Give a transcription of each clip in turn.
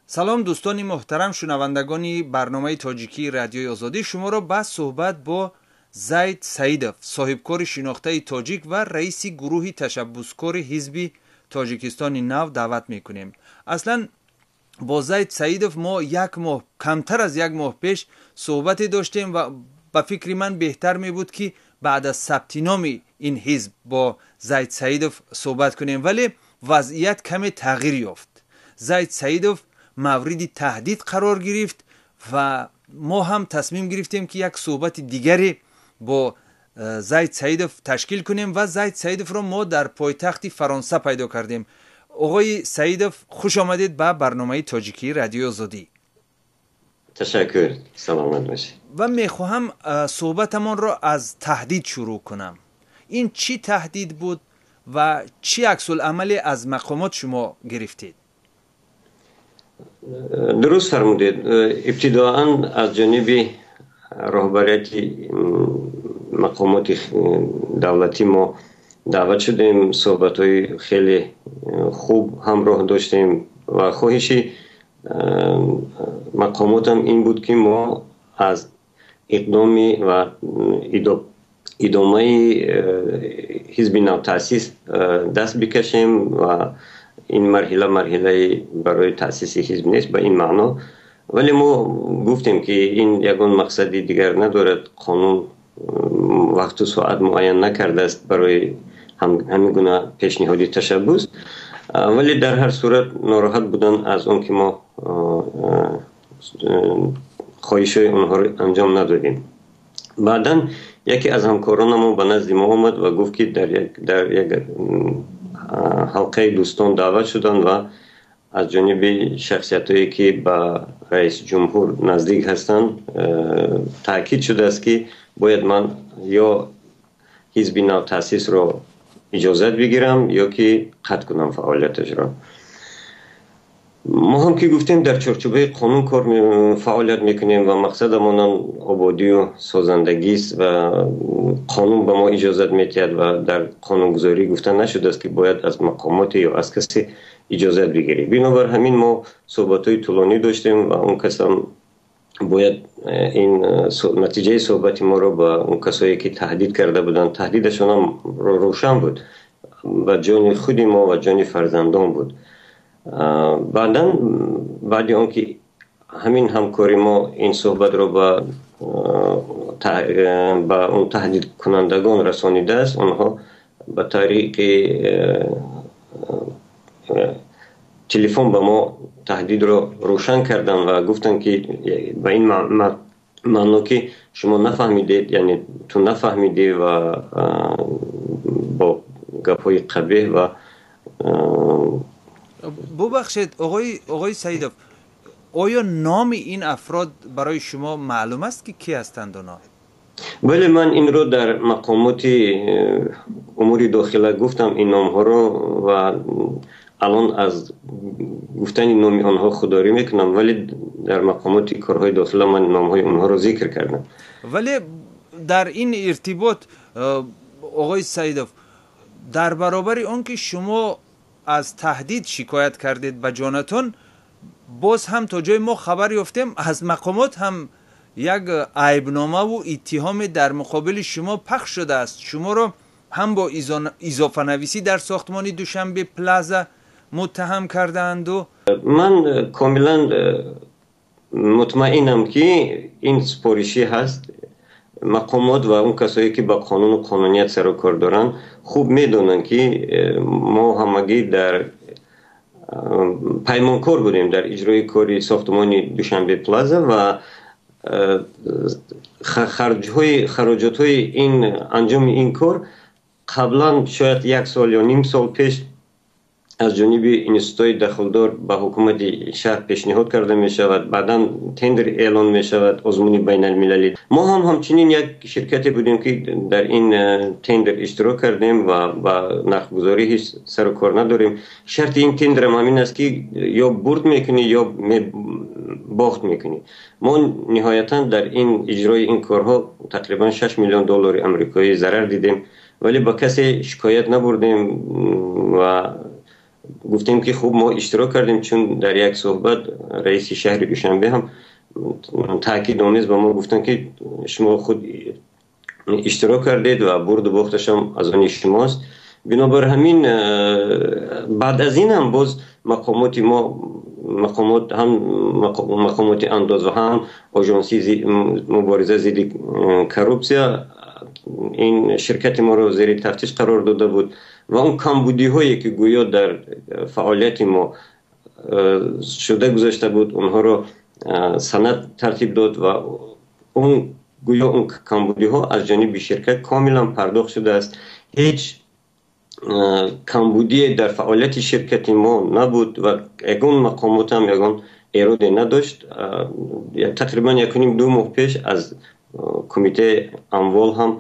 سلام دوستان محترم شنوندگان برنامه تاجیکی رادیوی آزادی، شما را به صحبت با زید سعیدов صاحبکار شناخته تاجیک و رئیس گروه تشبسکار حزب تاجیکستان نو دعوت میکنیم. اصلا با زید سعیدов ما یک ماه کمتر از یک ماه پیش صحبتی داشتیم و به فکر من بهتر می بود که بعد از ثبت نام این حزب با زید سعیدов صحبت کنیم، ولی وضعیت کمی تغییر یافت. زید سعیدов مورد تهدید قرار گرفت و ما هم تصمیم گرفتیم که یک صحبت دیگری با زید سعیدов تشکیل کنیم و زید سعیدов را ما در پایتخت فرانسه پیدا کردیم. آقای سعیدов خوش آمدید به برنامه تاجیکی رادیو آزادی. تشکر، سلامت باشید. و میخواهم صحبتمان را از تهدید شروع کنم. این چی تهدید بود و چی عکس العملی از مقامات شما گرفتید؟ درست فرمودید. ابتداعاً از جانب رهبریت مقامات دولتی ما دعوت شدیم، صحبت‌های خیلی خوب همراه داشتیم و خواهشی مقامات هم این بود که ما از اقدام و ادامه حزب نو تأسیس دست بکشیم و این مرحله برای تأسیس حزب نیست به این معنا، ولی ما گفتیم که این یگان مقصدی دیگر ندارد. قانون وقت و ساعت معین نکرده است برای همین گونه پیشنهادی تشبس، ولی در هر صورت ناراحت بودن از اون که ما خواهش اونها رو انجام ندادیم. بعداً یکی از همکاران ما به نزد ما آمد و گفت که در یک حلقه دوستان دعوت شدن و از جانب شخصیتایی که به رئیس جمهور نزدیک هستند تاکید شده است که باید من یا حزب نو تأسیس را اجازت بگیرم یا که قطع کنم فعالیتش را. ما هم که گفتیم در چارچوب قانون فعالیت میکنیم و مقصدمون آبادی و سازندگی است و قانون به ما اجازت میدهد و در قانونگذاری گفتن نشده است که باید از مقامات یا از کسی اجازت بگیریم. بنابر همین ما صحبت‌های طولانی داشتیم و اون کس هم باید این نتیجه صحبت ما رو با اون کسایی که تهدید کرده بودن، تهدیدشون هم روشن بود و جان خود ما و جان فرزندان بود. بعد اون که همین همکاری ما این صحبت رو با اون تهدید کنندگان رسانیده است، اونها به طریق تلفن به ما تهدید رو روشن کردن و گفتن که به این معنا که شما نفهمیدید، یعنی تو نفهمیدی و با گپ‌های قبیح و ببخشید آقای سعیدов، آیا نام این افراد برای شما معلوم است که کی هستند اونا؟ بله، من این رو در مقامات امور داخله گفتم این نام ها رو و الان از گفتن نام آنها خودداری میکنم، ولی در مقامات کارهای داخله من نام های اونها رو ذکر کردم. ولی در این ارتباط آقای سعیدов، در برابر اون که شما از تهدید شکایت کردید به جانتون، باز هم تا جای ما خبر یافتیم از مقامات هم یک عیبنامه و اتهام در مقابل شما پخش شده است. شما رو هم با اضافه نویسی در ساختمان دوشنبه پلازا متهم کردند و من کاملا مطمئنم که این سپارشی هست. مقامات و اون کسایی که با قانون و قانونیت سر و کار دارن خوب میدونن که ما همگی در پیمانکار بودیم در اجرای کاری ساختمان دوشنبه پلازا و خراجات های این انجام این کار قبلا شاید 1 سال یا نیم سال پیش از جانب اینستیتوت دخلدار به حکومت شهر پیشنهاد کرده می شود، بعدا تندر اعلان می شود، آزمون بین المللی. ما هم همچنین یک شرکتی بودیم که در این تندر اشتراک کردیم و با نرخ‌گذاری هیچ سر و کار نداریم. شرط این تندر هم همین است که یا برد میکنی یا باخت میکنی. ما نهایتا در این اجرای این کارها تقریبا 6 میلیون دلار آمریکایی ضرر دیدیم، ولی با کسی شکایت نبردیم و گفتیم که خوب ما اشتراک کردیم، چون در یک صحبت رئیس شهر دوشنبه هم تاکید آمیز به ما گفتن که شما خود اشتراک کردید و برد و باختش هم از آن شماست. بنابر همین بعد از این هم باز مقامات ما، مقامات انداز و هم آژانسی مبارزه ضد کروپسیا این شرکت ما رو زیر تفتیش قرار داده بود و اون کمبودی هایی که گویا در فعالیت ما شده گذاشته بود اونها رو سند ترتیب داد و اون گویا اون کمبودی ها از جانب شرکت کاملا پرداخت شده است. هیچ کمبودی در فعالیت شرکت ما نبود و یگان مقامات هم یگان ایراد نداشت. تقریبا 1.5-2 ماه پیش از کمیته اموال هم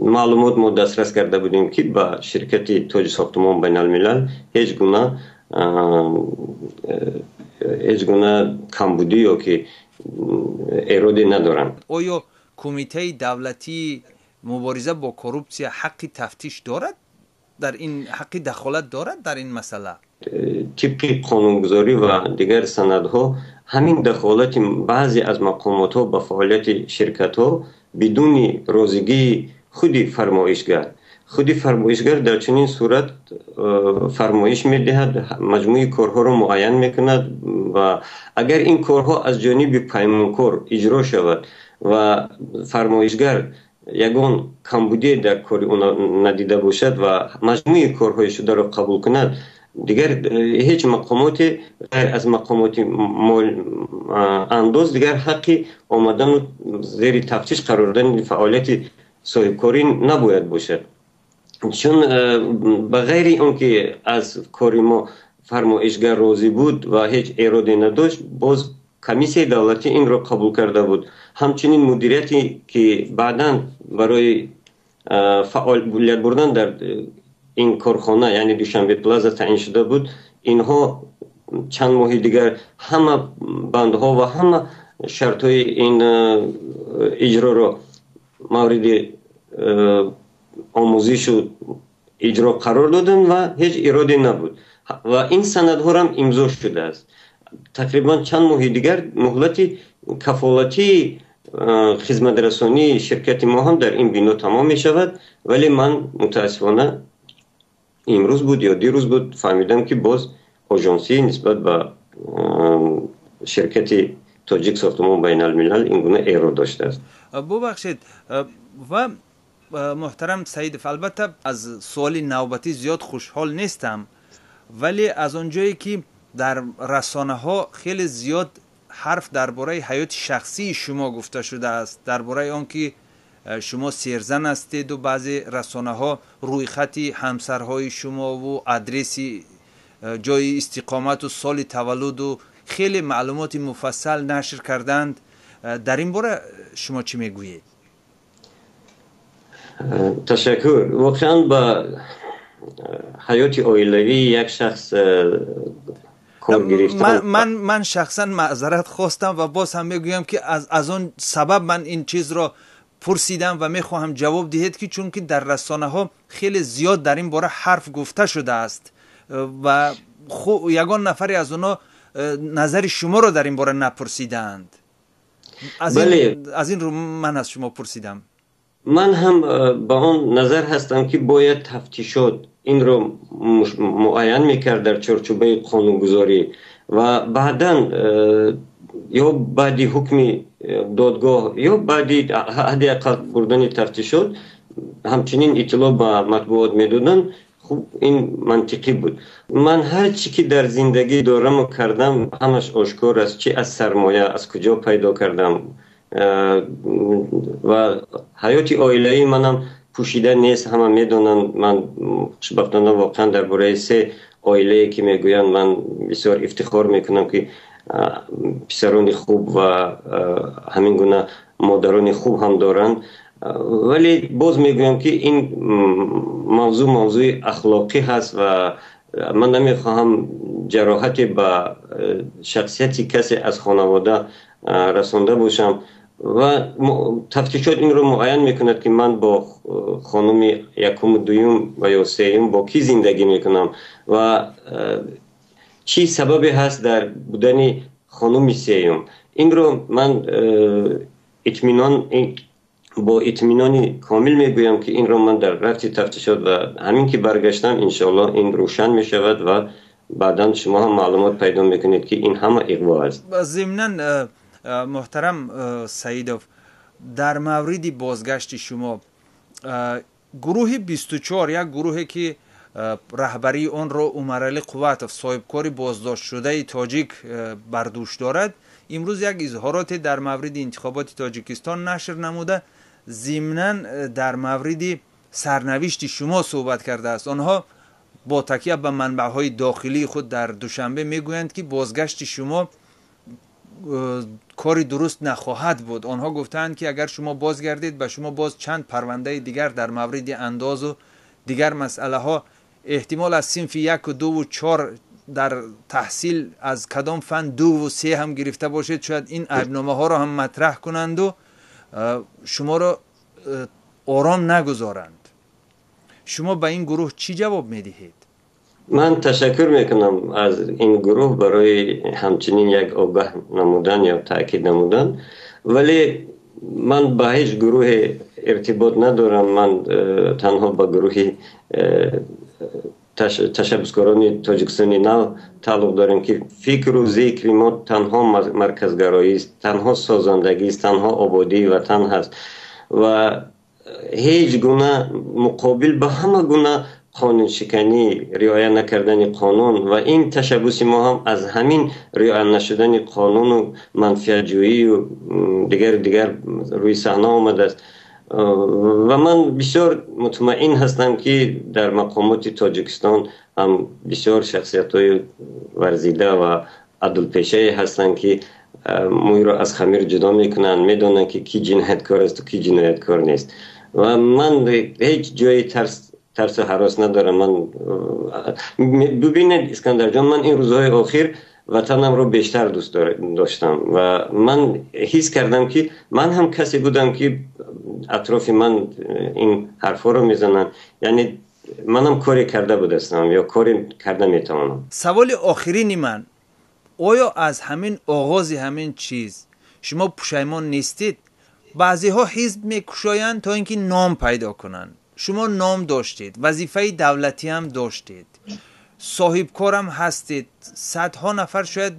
معلومات ما دسترس کرده بودیم که با شرکت تاج ساختمان بین الملل هیچ گونه کمبودی یا که ایرادی ندارند. آیا کمیته دولتی مبارزه با کروپسیا حق تفتیش دارد؟ در این حق دخالت دارد در این مسئله؟ طبق قانونگذاری و دیگر سندها همین دخالت بعضی از مقامات ها به فعالیت شرکت ها بدون رضایتی خودی فرمایشگر در چنین صورت فرمایش میدهد، مجموعه کارها را معین میکند و اگر این کارها از جانب پیمانکار اجرا شود و فرمایشگر یگان کمبودی در کار اون ندیده باشد و مجموعه کارهای شده را قبول کند، دیگر هیچ مقامات غیر از مقامات انداز دیگر حقی آمدن زیر تفتیش قرار دادن فعالیت صاحبکاری نباید باشد. چون بغیر اون که از کاری ما فرمایشگر راضی بود و هیچ ایرادی نداشت، باز کمیسیون دولتی این را قبول کرده بود. همچنین مدیریتی که بعداً برای فعالیت بردن در این کارخانه یعنی دوشنبه پلازا تعیین شده بود، اینها چند ماه دیگر همه بندها و همه شرطهای این اجرا را مورد آموزش و اجرا قرار دادن و هیچ ایرادی نبود و این سندها هم امضا شده است. تقریبا چند ماه دیگر مهلت کفالتی خدمت رسانی شرکت ما هم در این بنا تمام می شود، ولی من متاسفانه امروز بود یا دیروز بود فهمیدم که باز آژانسی نسبت به شرکت تاجیک ساختمان بین الملل این گونه ایراد داشته است. ببخشید و محترم سعیدف، البته از سوال نوبتی زیاد خوشحال نیستم، ولی از اونجایی که در رسانه ها خیلی زیاد حرف درباره حیات شخصی شما گفته شده است، درباره آنکه شما سیرزن هستید و بعضی رسانه ها روی خطی همسرهای شما و آدرس جای استقامت و سال تولد و خیلی معلومات مفصل نشر کردند. در این باره شما چی میگویید؟ تشکر. واقعا با حیات عائلوی یک شخص کار گرفتن. من شخصا معذرت خواستم و باز هم میگویم که از اون سبب من این چیز را پرسیدم و میخواهم جواب دهید که چون که در رسانه ها خیلی زیاد در این باره حرف گفته شده است و یگان نفری از اونا نظر شما را در این باره نپرسیدند. از این رو من از شما پرسیدم. من هم با اون نظر هستم که باید تفتیشات این رو معین میکرد در چارچوبه قانونگذاری و بعداً یا بعدی حکم دادگاه یا بعدی حد اقل بردن تفتیشات همچنین اطلاع به مطبوعات میدادن. خوب این منطقی بود. من هر چی که در زندگی دارم و کردم همش آشکار است، چی از سرمایه از کجا پیدا کردم و حیات عائله‌ای منم پوشیده نیست، همه میدونن. من خوشبختانه واقعا درباره 3 عائله‌ای که میگویند من بسیار افتخار میکنم که پسران خوب و همین گونه مادران خوب هم دارند، ولی باز میگویم که این موضوع اخلاقی هست و من نمیخواهم جراحتی به شخصیت کسی از خانواده رسانده باشم. و تفتیشات این رو معین میکند که من با خانم یکم دوم و یا سوم با کی زندگی میکنم و چی سببی هست در بودن خانم سوم. این رو من با اطمینان کامل میگویم که این رو من در رفت تفتیشات و همین که برگشتم انشاءالله این روشن میشود و بعدا شما هم معلومات پیدا میکنید که این همه اغوا است. ضمناً محترم سعیدوف، در مورد بازگشت شما گروه 24 یک گروهی که رهبری آن را عمرعلی قوتوف صاحبکار بازداشت شده تاجیک بر دوش دارد، امروز یک اظهارات در مورد انتخابات تاجیکستان نشر نموده، ضمناً در مورد سرنوشت شما صحبت کرده است. آنها با تکیه به منبع‌های داخلی خود در دوشنبه میگویند که بازگشت شما کاری درست نخواهد بود. آنها گفتند که اگر شما بازگردید به شما باز چند پرونده دیگر در مورد انداز و دیگر مسئله ها، احتمال از صنف 1 و 2 و 4 در تحصیل از کدام فن 2 و 3 هم گرفته باشید، شاید این عیبنامه ها را هم مطرح کنند و شما را آرام نگذارند. شما به این گروه چی جواب میدهید؟ من تشکر میکنم از این گروه برای همچنین یک آگاه نمودن یا تاکید نمودن، ولی من با هیچ گروه ارتباط ندارم. من تنها با گروه تشبسکاران تاجیکستانی نو تعلق دارم که فکر و ذکر ما تنها مرکزگرایی است، تنها سازندگی است، تنها آبادی وطن هست و هیچ گونه مقابل به همه گونه قانون شکنی، رعایت نکردن قانون و این تشبوس ما هم از همین رعایت نشدن قانون و منفعت جویی و دیگر روی صحنه آمده است و من بسیار مطمئن هستم که در مقامات تاجیکستان هم بسیار شخصیت‌های ورزیده و عدل پیشه هستند که موی را از خمیر جدا میکنن، میدونن که کی جنایتکار است و کی جنایتکار نیست و من هیچ جای ترس و هراس ندارم. من ببینید اسکندر جان، من این روزهای اخیر وطنم رو بیشتر دوست داشتم و من حس کردم که من هم کسی بودم که اطراف من این حرفا رو میزنن، یعنی منم کاری کرده بودستم یا کاری کرده میتوانم. سوال آخرین من، آیا از همین آغاز همین چیز شما پشیمان نیستید؟ بعضی ها حزب میکشایند تا اینکه نام پیدا کنند. شما نام داشتید، وظیفه دولتی هم داشتید، صاحب کارم هستید، صدها نفر شاید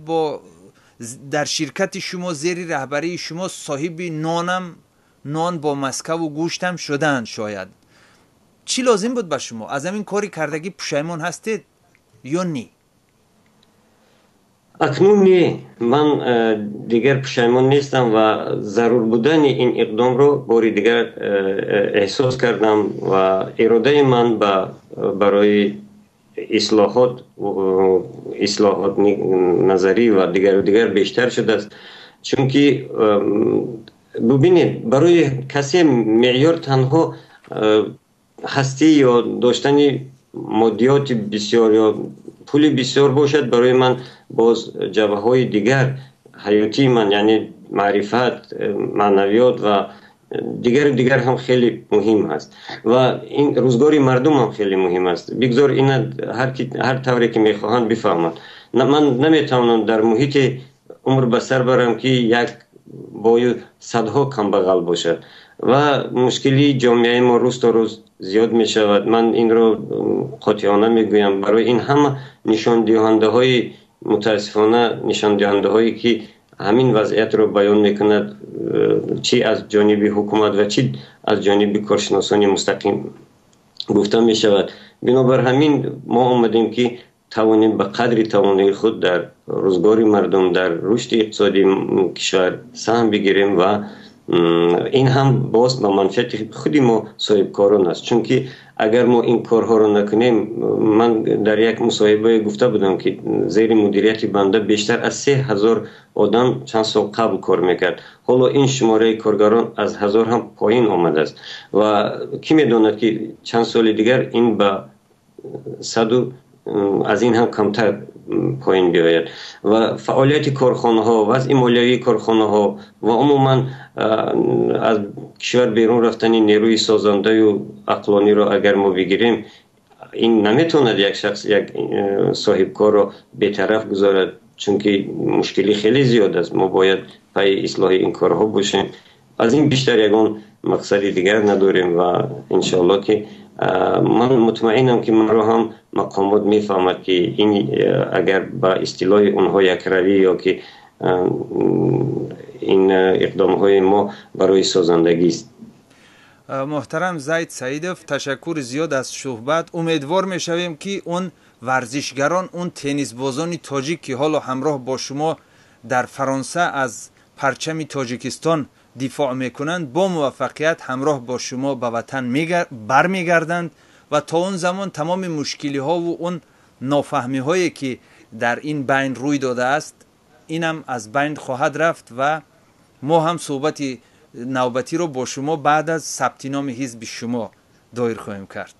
در شرکت شما زیر رهبری شما صاحب نان با مسکه و گوشت هم شدن. شاید چی لازم بود به شما؟ از همین کاری کردگی پشیمان هستید یا نی؟ اکنون نی، من دیگر پشیمان نیستم و ضرور بودن این اقدام رو باری دیگر احساس کردم و اراده من برای اصلاحات نظری و دیگر بیشتر شده است. چون که ببینید برای کسی معیار تنها هستی یا داشتن مادیات بسیار یا پول بسیار باشد، برای من باز جبهه های دیگر حیاتی من، یعنی معرفت، معنویات و دیگر هم خیلی مهم است و این روزگاری مردم هم خیلی مهم است. بگذار این هر طوری که میخواهند بفهمند. من نمیتوانم در محیط عمر به سر برم که یک با صدها کمبغل باشد و مشکلی جامعه ما روز تا روز زیاد می شود. من این رو قاطعانه می گویم. برای این همه نشان دهنده های متاسفانه، نشان دهنده هایی که همین وضعیت رو بیان می کند، چی از جانب حکومت و چی از جانب کارشناسان مستقیم گفته می شود. بنابر همین ما آمدیم که توانیم به قدر توانایی خود در روزگار مردم، در رشد اقتصادی کشور سهم بگیریم و این هم باز به منفعت خودی ما صاحب کاران است. چون که اگر ما این کارها رو نکنیم، من در یک مصاحبه گفته بودم که زیر مدیریت بنده بیشتر از 3000 آدم چند سال قبل کار میکرد. حالا این شماره کارگران از 1000 هم پایین آمده است و کی میداند که چند سال دیگر این به 100 از این هم کمتر پایین بیاید و فعالیت کارخانه ها، وضع مالیوی کارخانه ها و عموما از کشور بیرون رفتن نیروی سازنده و عقلانی رو اگر ما بگیریم، این نمیتوند یک شخص یک صاحب کار رو بی‌طرف گذارد، چون که مشکلی خیلی زیاد است. ما باید پای اصلاح این کارها باشیم. از این بیشتر یگان مقصد دیگر نداریم و انشاءالله که من مطمئنم که من رو هم مقامات میفهمد که این اگر با اصطلاح اونها یک روی یا که این اقدام های ما برای سازندگی است. محترم زید سعیدوف، تشکر زیاد از صحبت. امیدوار میشویم که اون ورزشگران، اون تنیس بازان تاجیک که حالا همراه با شما در فرانسه از پرچم تاجیکستان دفاع میکنند، با موفقیت همراه با شما به وطن برمیگردند و تا اون زمان تمام مشکلی ها و اون نافهمی هایی که در این بین روی داده است اینم از بین خواهد رفت و ما هم صحبت نوبتی رو با شما بعد از ثبت نام حزب شما دایر خواهیم کرد.